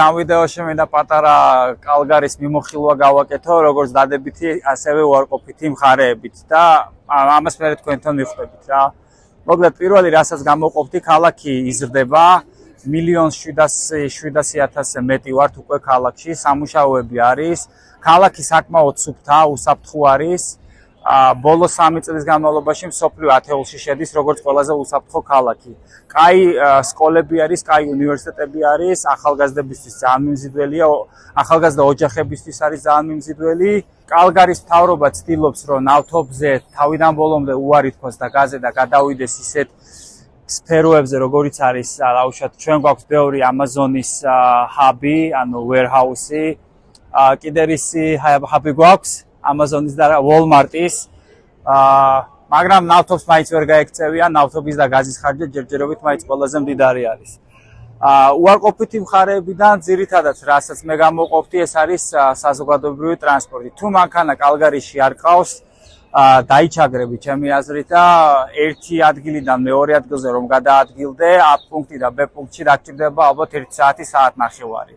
ამ ვიდეოში მინდა პატარა კალგარის მიმოხილვა გავაკეთო, როგორც დადებითი, ასევე უარყოფითი მხარეებით და ამას მე თქვენთან მიხვდებით რა. მოკლედ პირველი რასაც გამოყოფდი, ქალაქი იზრდება, 1,700,000 მეტი ვართ უკვე ქალაქში, სამუშაოები არის, ქალაქი საკმაოდ სუფთა, უსაფრთხო არის. ბოლო 3 წლის განმავლობაში მსოფლიო ათეულში შედის როგორც ყველაზე უსაფრთხო ქალაქი. კაი სკოლები არის, კაი უნივერსიტეტები არის, ახალგაზრდებისთვის ძალიან მიმზიდველია, ახალგაზრდა ოჯახებისთვის არის ძალიან მიმზიდველი. კალგარის მთავრობა ცდილობს, რომ ნავთობზე თავიდან ბოლომდე უარი თქოს და გაზზე და გადავიდეს ისეთ სფეროებზე, როგორიც არის, დაუშვათ, ჩვენ გვაქვს ბევრი Amazon-ის ჰაბი, ანუ warehouse-ი, კიდევ ისი ჰაბი გვაქვს Amazon-ის და Walmart-ის, მაგრამ ნავთობს მაინც ვერ გაექცევიან, ნავთობის და გაზის ხარჯი ჯერჯერობით მაინც ყველაზე მდიდარი არის. უარყოფითი მხარეებიდან ძირითადად რასაც მე გამოყოფდი, ეს არის საზოგადოებრივი ტრანსპორტი. თუ მანქანა კალგარიში არ ყავს, დაიჩაგრები ჩემი აზრით და ერთი ადგილიდან მეორე ადგილზე რომ გადაადგილდე, A პუნქტიდან B პუნქტში დაგჭირდება ალბათ 1 საათი, საათნახევარი.